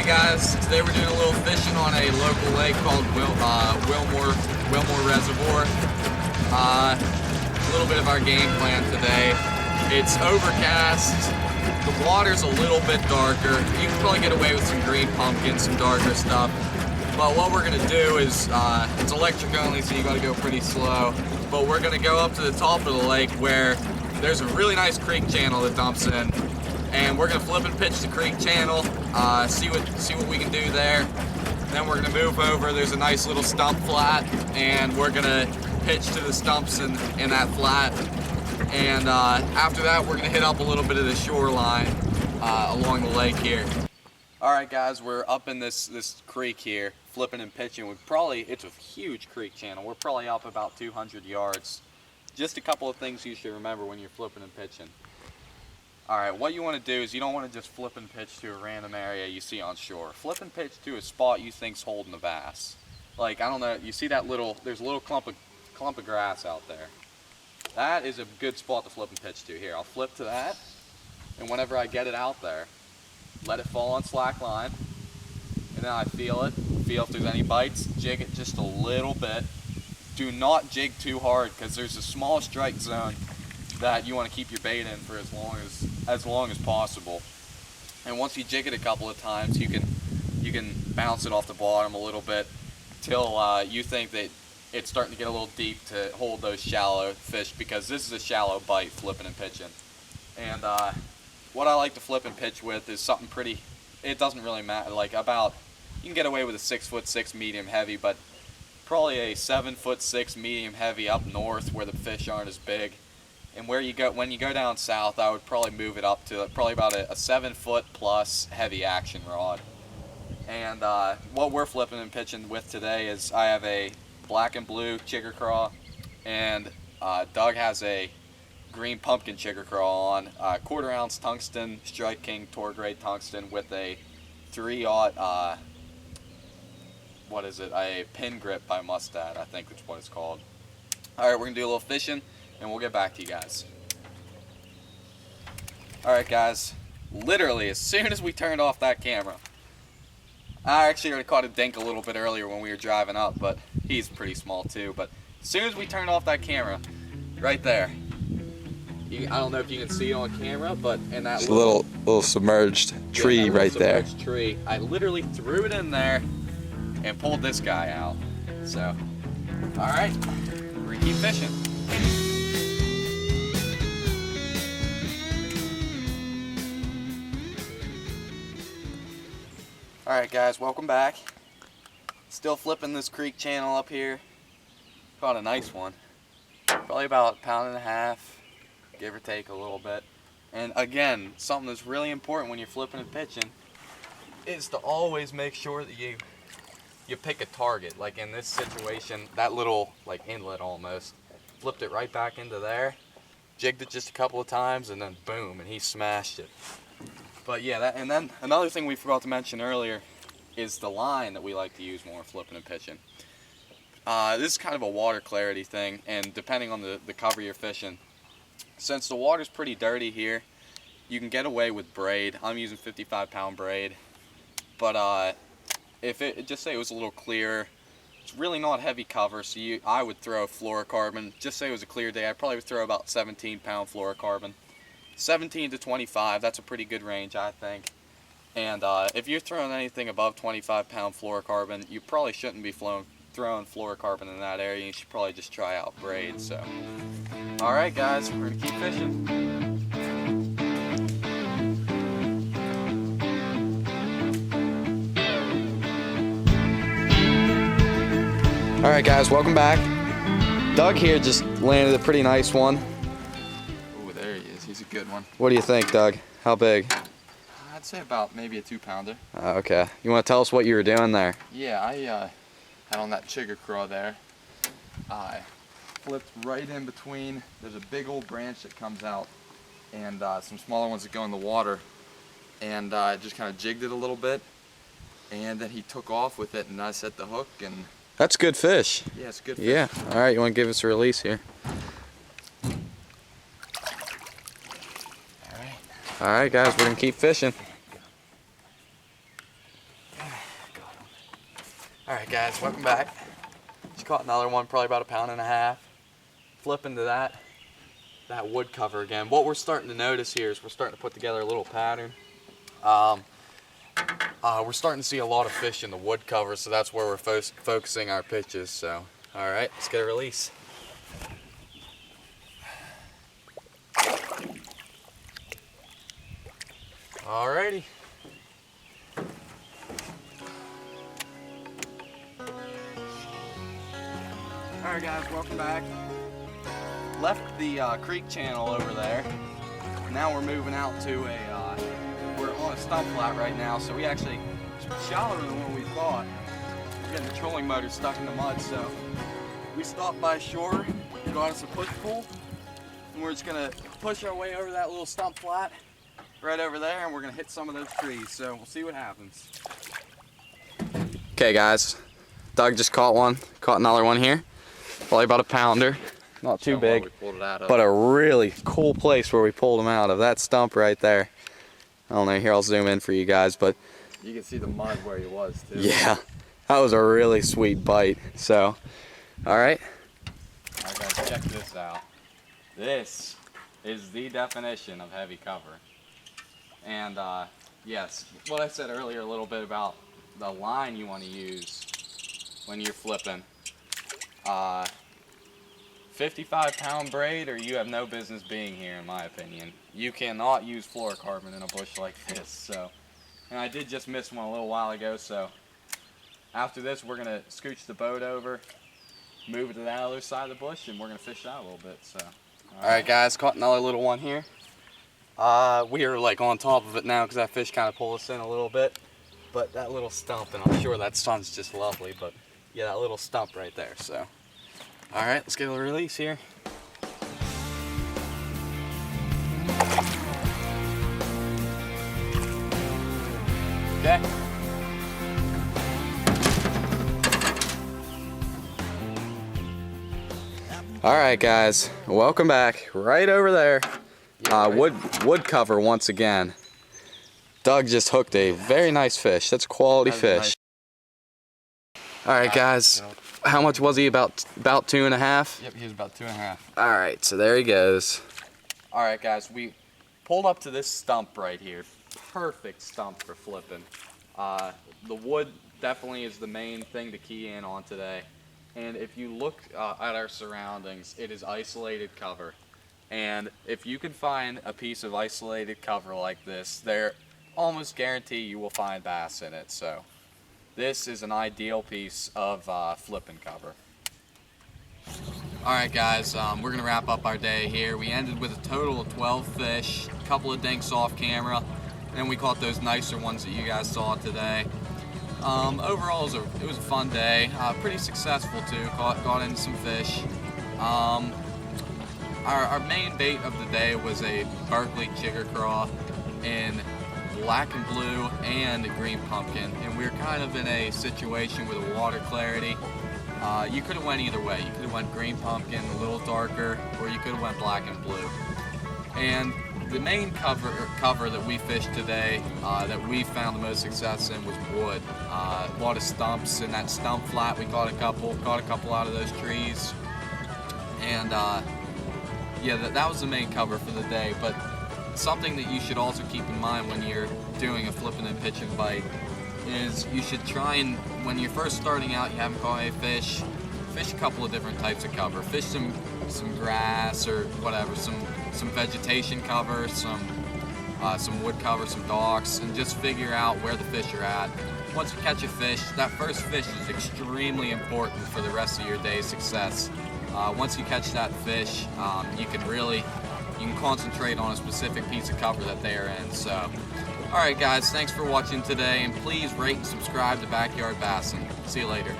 guys, today we're doing a little fishing on a local lake called Wilmore Reservoir. A little bit of our game plan today. It's overcast, the water's a little bit darker. You can probably get away with some green pumpkin, some darker stuff. But what we're gonna do is, it's electric only, so you gotta go pretty slow. But we're gonna go up to the top of the lake where there's a really nice creek channel that dumps in. And we're gonna flip and pitch the creek channel, see what we can do there. Then we're gonna move over. There's a nice little stump flat, and we're gonna pitch to the stumps in that flat. And after that, we're gonna hit up a little bit of the shoreline along the lake here. All right, guys, we're up in this creek here, flipping and pitching. It's a huge creek channel. We're probably up about 200 yards. Just a couple of things you should remember when you're flipping and pitching. Alright, what you want to do is you don't want to just flip and pitch to a random area you see on shore. Flip and pitch to a spot you think's holding a bass. Like, I don't know, you see that there's a little clump of grass out there. That is a good spot to flip and pitch to. Here, I'll flip to that, and whenever I get it out there, let it fall on slack line, and then I feel if there's any bites, jig it just a little bit. Do not jig too hard, because there's a small strike zone that you want to keep your bait in for as long as possible. And once you jig it a couple of times, you can bounce it off the bottom a little bit till you think that it's starting to get a little deep to hold those shallow fish, because this is a shallow bite, flipping and pitching. And what I like to flip and pitch with is something pretty, it doesn't really matter, like you can get away with a 6'6" medium heavy, but probably a 7'6" medium heavy up north where the fish aren't as big. And when you go down south, I would probably move it up to probably about a 7-foot plus heavy action rod. And what we're flipping and pitching with today is I have a black and blue chigger craw, and Doug has a green pumpkin chigger craw on, 1/4 ounce tungsten Strike King tour grade tungsten with a 3/0 a pin grip by Mustad, I think that's what it's called. All right, we're gonna do a little fishing, and we'll get back to you guys. Alright guys, literally as soon as we turned off that camera, I actually already caught a dink a little bit earlier when we were driving up, but he's pretty small too. But as soon as we turned off that camera, right there, I don't know if you can see it on camera, but in that little submerged tree right there. Tree, I literally threw it in there and pulled this guy out. So, alright, we're gonna keep fishing. Alright guys, welcome back. Still flipping this creek channel up here. Caught a nice one. Probably about 1.5 pounds, give or take a little bit. And again, something that's really important when you're flipping and pitching is to always make sure that you pick a target. Like in this situation, that little inlet almost, flipped it right back into there, jigged it just a couple of times, and then boom, and he smashed it. But yeah, and then another thing we forgot to mention earlier is the line that we like to use when we're flipping and pitching. This is kind of a water clarity thing, and depending on the cover you're fishing, since the water's pretty dirty here, you can get away with braid. I'm using 55-pound braid, but if just say it was a little clearer, it's really not heavy cover, so I would throw fluorocarbon. Just say it was a clear day, I'd probably would throw about 17-pound fluorocarbon. 17 to 25, that's a pretty good range, I think. And if you're throwing anything above 25-pound fluorocarbon, you probably shouldn't be throwing fluorocarbon in that area. You should probably just try out braid. So, all right, guys, we're gonna keep fishing. All right, guys, welcome back. Doug here just landed a pretty nice one. He's a good one. What do you think, Doug? How big? I'd say about maybe a 2-pounder. Okay. You want to tell us what you were doing there? Yeah, I had on that chigger craw there. I flipped right in between. There's a big old branch that comes out, and some smaller ones that go in the water. And I just kind of jigged it a little bit, and then he took off with it, and I set the hook. And that's good fish. Yeah, it's good fish. Yeah. All right, you want to give us a release here? All right, guys, we're gonna keep fishing. Alright guys, welcome back. Just caught another one, probably about 1.5 pounds. Flipping to that wood cover again. What we're starting to notice here is we're starting to put together a little pattern. We're starting to see a lot of fish in the wood cover, so that's where we're focusing our pitches. So, alright, let's get a release. Alrighty. Alright guys, welcome back. Left the creek channel over there. Now we're moving out to we're on a stump flat right now, so we actually, it's shallower than what we thought. We're getting the trolling motor stuck in the mud, so we stopped by shore, got us a push pull, and we're just gonna push our way over that little stump flat right over there, and we're gonna hit some of those trees, so we'll see what happens. Okay guys, Doug just caught another one here. Probably about 1 pounder, not too big, but a really cool place where we pulled him out of. That stump right there. I don't know, here I'll zoom in for you guys, but you can see the mud where he was too. Yeah, that was a really sweet bite. So, alright. Alright guys, check this out. This is the definition of heavy cover. And yes, what I said earlier a little bit about the line you want to use when you're flipping. 55-pound braid, or you have no business being here, in my opinion. You cannot use fluorocarbon in a bush like this. So, and I did just miss one a little while ago. So, after this, we're gonna scooch the boat over, move it to the other side of the bush, and we're gonna fish out a little bit. So, all right, guys, caught another little one here. We are like on top of it now because that fish kind of pulled us in a little bit. But that little stump, and I'm sure that sun's just lovely. But yeah, that little stump right there. So. All right, let's get a release here. Okay. All right, guys, welcome back. Right over there, wood cover once again. Doug just hooked a very nice fish. That's a quality fish. Nice. All right, guys. How much was he? About 2.5? Yep, he was about 2.5. All right, so there he goes. All right, guys, we pulled up to this stump right here. Perfect stump for flipping. The wood definitely is the main thing to key in on today. And if you look at our surroundings, it is isolated cover. And if you can find a piece of isolated cover like this, they're almost guarantee you will find bass in it. So this is an ideal piece of flipping cover. Alright guys, we're going to wrap up our day here. We ended with a total of 12 fish, a couple of dinks off camera, and we caught those nicer ones that you guys saw today. Overall, it was a fun day, pretty successful too, got into some fish. Our main bait of the day was a Berkeley chigger craw in black and blue and green pumpkin, and we were kind of in a situation with a water clarity. You could have went either way. You could have went green pumpkin, a little darker, or you could have went black and blue. And the main cover that we fished today, that we found the most success in, was wood. A lot of stumps in that stump flat. We caught a couple out of those trees, and yeah, that was the main cover for the day. But something that you should also keep in mind when you're doing a flipping and pitching bite is you should try and, when you're first starting out, you haven't caught any fish, fish a couple of different types of cover. Fish some grass or whatever, some vegetation cover, some wood cover, some docks, and just figure out where the fish are at. Once you catch a fish, that first fish is extremely important for the rest of your day's success. Once you catch that fish, you can concentrate on a specific piece of cover that they are in. So, alright guys, thanks for watching today, and please rate and subscribe to Backyard Bassin'. See you later.